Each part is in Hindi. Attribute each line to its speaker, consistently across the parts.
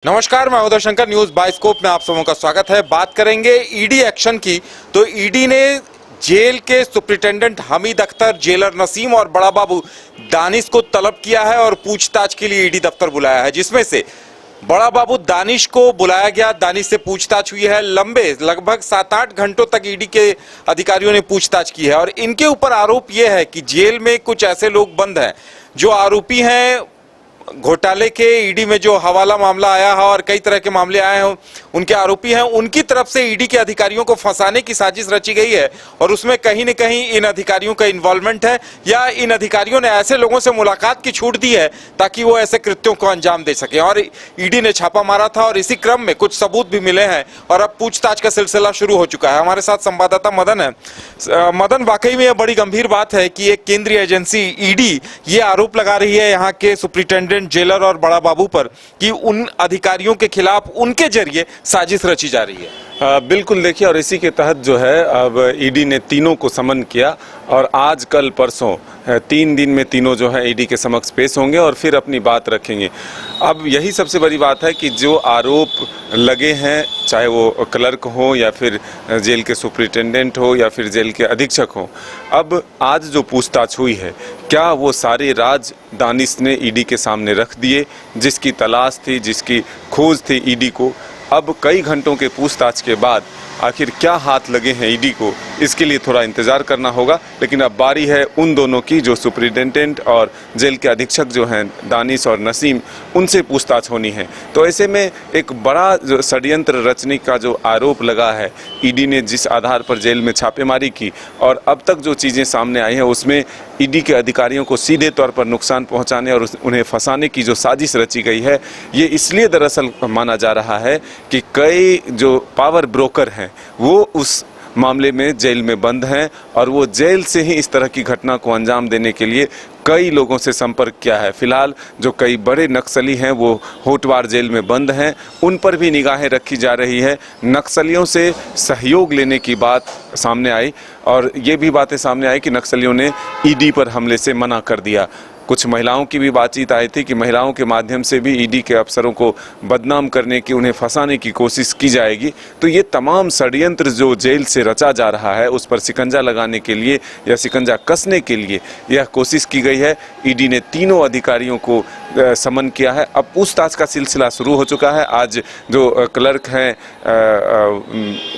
Speaker 1: नमस्कार, मैं उदय शंकर। न्यूज बाइस्कोप में आप सबों का स्वागत है। बात करेंगे ईडी एक्शन की। तो ईडी ने जेल के सुप्रिंटेंडेंट हमीद अख्तर, जेलर नसीम और बड़ा बाबू दानिश को तलब किया है और पूछताछ के लिए ईडी दफ्तर बुलाया है, जिसमें से बड़ा बाबू दानिश को बुलाया गया। दानिश से पूछताछ हुई है। लंबे लगभग 7-8 घंटों तक ईडी के अधिकारियों ने पूछताछ की है और इनके ऊपर आरोप यह है कि जेल में कुछ ऐसे लोग बंद हैं जो आरोपी हैं घोटाले के। ईडी में जो हवाला मामला आया है और कई तरह के मामले आए हैं, उनके आरोपी हैं। उनकी तरफ से ईडी के अधिकारियों को फंसाने की साजिश रची गई है और उसमें कहीं न कहीं इन अधिकारियों का इन्वॉल्वमेंट है या इन अधिकारियों ने ऐसे लोगों से मुलाकात की छूट दी है ताकि वो ऐसे कृत्यों को अंजाम दे सके। और ईडी ने छापा मारा था और इसी क्रम में कुछ सबूत भी मिले हैं और अब पूछताछ का सिलसिला शुरू हो चुका है। हमारे साथ संवाददाता मदन है। मदन, वाकई में यह बड़ी गंभीर बात है कि एक केंद्रीय एजेंसी ईडी ये आरोप लगा रही है यहाँ के सुप्रिंटेंडेंट, जेलर और बड़ा बाबू पर कि उन अधिकारियों के खिलाफ उनके जरिए साजिश रची जा रही है।
Speaker 2: बिल्कुल, देखिए, और इसी के तहत जो है अब ईडी ने तीनों को समन किया और आज कल परसों 3 दिन में तीनों जो है ईडी के समक्ष पेश होंगे और फिर अपनी बात रखेंगे। अब यही सबसे बड़ी बात है कि जो आरोप लगे हैं, चाहे वो क्लर्क हो या फिर जेल के सुप्रिंटेंडेंट हो या फिर जेल के अधीक्षक हो, अब आज जो पूछताछ हुई है, क्या वो सारे राज दानिश ने ईडी के सामने रख दिए, जिसकी तलाश थी, जिसकी खोज थी ईडी को। अब कई घंटों के पूछताछ के बाद आखिर क्या हाथ लगे हैं ईडी को, इसके लिए थोड़ा इंतज़ार करना होगा। लेकिन अब बारी है उन दोनों की, जो सुप्रिंटेंडेंट और जेल के अधीक्षक जो हैं दानिश और नसीम, उनसे पूछताछ होनी है। तो ऐसे में एक बड़ा जो षड्यंत्र रचने का जो आरोप लगा है, ईडी ने जिस आधार पर जेल में छापेमारी की और अब तक जो चीज़ें सामने आई हैं, उसमें ईडी के अधिकारियों को सीधे तौर पर नुकसान पहुंचाने और उन्हें फंसाने की जो साजिश रची गई है, ये इसलिए दरअसल माना जा रहा है कि कई जो पावर ब्रोकर हैं वो उस मामले में जेल में बंद हैं और वो जेल से ही इस तरह की घटना को अंजाम देने के लिए कई लोगों से संपर्क किया है। फिलहाल जो कई बड़े नक्सली हैं वो होटवार जेल में बंद हैं, उन पर भी निगाहें रखी जा रही है। नक्सलियों से सहयोग लेने की बात सामने आई और ये भी बातें सामने आई कि नक्सलियों ने ईडी पर हमले से मना कर दिया। कुछ महिलाओं की भी बातचीत आई थी कि महिलाओं के माध्यम से भी ईडी के अफसरों को बदनाम करने की, उन्हें फंसाने की कोशिश की जाएगी। तो ये तमाम षड्यंत्र जो जेल से रचा जा रहा है, उस पर शिकंजा लगाने के लिए या शिकंजा कसने के लिए यह कोशिश की गई है। ईडी ने तीनों अधिकारियों को समन किया है। अब पूछताछ का सिलसिला शुरू हो चुका है। आज जो क्लर्क हैं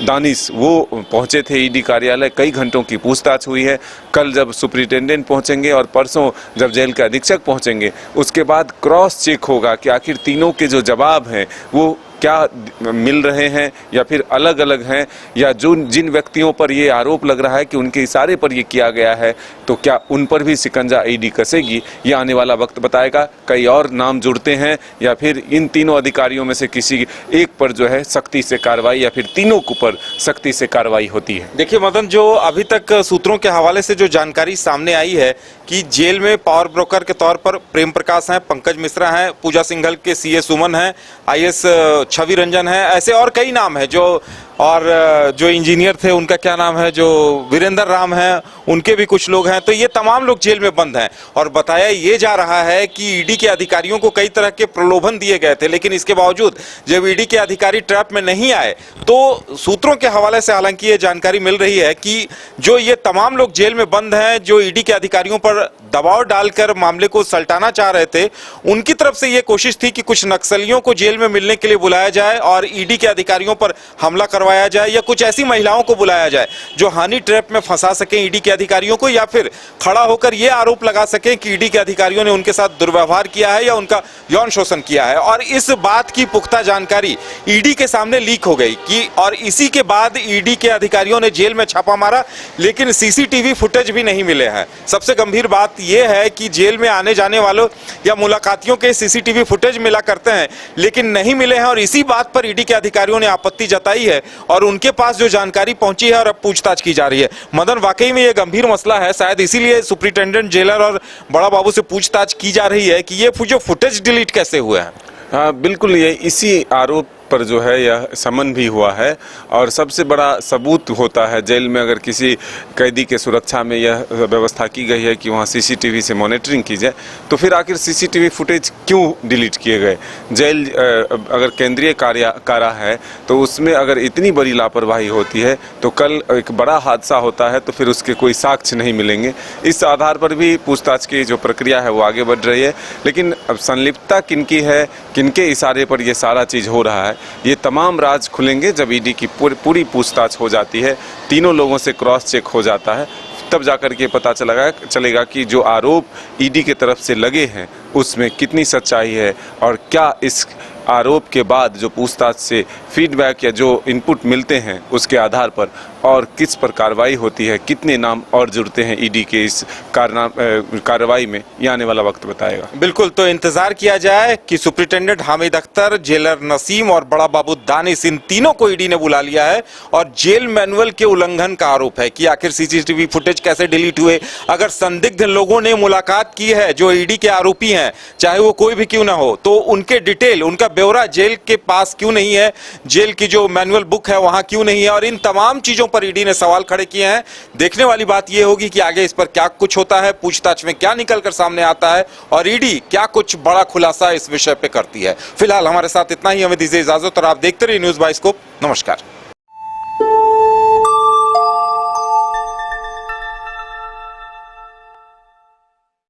Speaker 2: दानिश, वो पहुंचे थे ईडी कार्यालय, कई घंटों की पूछताछ हुई है। कल जब सुप्रिंटेंडेंट पहुंचेंगे और परसों जब जेल के अधीक्षक पहुंचेंगे, उसके बाद क्रॉस चेक होगा कि आखिर तीनों के जो जवाब हैं वो क्या मिल रहे हैं या फिर अलग अलग हैं, या जो जिन व्यक्तियों पर ये आरोप लग रहा है कि उनके इशारे पर ये किया गया है, तो क्या उन पर भी शिकंजा ईडी कसेगी, ये आने वाला वक्त बताएगा। कई और नाम जुड़ते हैं या फिर इन तीनों अधिकारियों में से किसी एक पर जो है सख्ती से कार्रवाई या फिर तीनों के ऊपर सख्ती से कार्रवाई होती है।
Speaker 1: देखिए मदन, जो अभी तक सूत्रों के हवाले से जो जानकारी सामने आई है कि जेल में पावर ब्रोकर के तौर पर प्रेम प्रकाश हैं, पंकज मिश्रा हैं, पूजा सिंघल के सीए सुमन हैं, आईएएस छवि रंजन है, ऐसे और कई नाम है। जो इंजीनियर थे उनका क्या नाम है, जो वीरेंद्र राम है, उनके भी कुछ लोग हैं। तो ये तमाम लोग जेल में बंद हैं और बताया ये जा रहा है कि ईडी के अधिकारियों को कई तरह के प्रलोभन दिए गए थे, लेकिन इसके बावजूद जब ईडी के अधिकारी ट्रैप में नहीं आए तो सूत्रों के हवाले से हालांकि ये जानकारी मिल रही है कि जो ये तमाम लोग जेल में बंद हैं, जो ईडी के अधिकारियों पर दबाव डालकर मामले को सल्टाना चाह रहे थे, उनकी तरफ से ये कोशिश थी कि कुछ नक्सलियों को जेल में मिलने के लिए बुलाया जाए और ईडी के अधिकारियों पर हमला करवाया जाए, या कुछ ऐसी महिलाओं को बुलाया जाए जो हानि ट्रैप में फंसा सकें ईडी के अधिकारियों को, या फिर खड़ा होकर यह आरोप लगा सकें कि ईडी के अधिकारियों ने उनके साथ दुर्व्यवहार किया है या उनका यौन शोषण किया है। और इस बात की पुख्ता जानकारी ईडी के सामने लीक हो गई कि और इसी के बाद ईडी के अधिकारियों ने जेल में छापा मारा, लेकिन सीसीटीवी फुटेज भी नहीं मिले हैं। सबसे गंभीर बात यह है कि जेल में आने जाने वालों या मुलाकातियों के सीसीटीवी फुटेज मिला करते हैं, लेकिन नहीं मिले हैं और इसी बात पर ईडी के अधिकारियों ने आपत्ति जताई है और उनके पास जो जानकारी पहुंची है और अब पूछताछ की जा रही है। मदन, वाकई में यह गंभीर मसला है, शायद इसीलिए सुप्रिंटेंडेंट, जेलर और बड़ा बाबू से पूछताछ की जा रही है कि ये जो फुटेज डिलीट कैसे हुए हैं।
Speaker 2: हाँ, बिल्कुल, ये इसी आरोप पर जो है यह समन भी हुआ है। और सबसे बड़ा सबूत होता है जेल में अगर किसी कैदी के सुरक्षा में यह व्यवस्था की गई है कि वहाँ सीसीटीवी से मॉनिटरिंग की जाए, तो फिर आखिर सीसीटीवी फुटेज क्यों डिलीट किए गए? जेल अगर केंद्रीय कारा है तो उसमें अगर इतनी बड़ी लापरवाही होती है तो कल एक बड़ा हादसा होता है तो फिर उसके कोई साक्ष्य नहीं मिलेंगे। इस आधार पर भी पूछताछ की जो प्रक्रिया है वो आगे बढ़ रही है। लेकिन अब संलिप्तता किनकी है, किनके इशारे पर ये सारा चीज़ हो रहा है, ये तमाम राज खुलेंगे जब ईडी की पूरी पूछताछ हो जाती है, तीनों लोगों से क्रॉस चेक हो जाता है, तब जाकर के पता चलेगा कि जो आरोप ईडी के तरफ से लगे हैं उसमें कितनी सच्चाई है और क्या इस आरोप के बाद जो पूछताछ से फीडबैक या जो इनपुट मिलते हैं उसके आधार पर और किस पर कार्रवाई होती है, कितने नाम और जुड़ते हैं ईडी के इस कार्रवाई में, ये आने वाला वक्त बताएगा।
Speaker 1: बिल्कुल, तो इंतजार किया जाए कि सुप्रिंटेंडेंट हामिद अख्तर, जेलर नसीम और बड़ा बाबू दानिश, इन तीनों को ईडी ने बुला लिया है और जेल मैनुअल के उल्लंघन का आरोप है कि आखिर सीसीटीवी फुटेज कैसे डिलीट हुए। अगर संदिग्ध लोगों ने मुलाकात की है जो ईडी के आरोपी हैं, चाहे वो कोई भी क्यों ना हो, तो उनके डिटेल, उनका ब्यौरा जेल के पास क्यों नहीं है, जेल की जो मैनुअल बुक है वहां क्यों नहीं है, और इन तमाम चीजों पर ईडी ने सवाल खड़े किए हैं। देखने वाली बात यह होगी कि आगे इस पर क्या कुछ होता है, पूछताछ में क्या निकलकर सामने आता है और ईडी क्या कुछ बड़ा खुलासा इस विषय पे करती है। फिलहाल हमारे साथ इतना ही, हमें दीजिए इजाजत और आप देखते रहिए न्यूज़ बाइस्कोप। नमस्कार।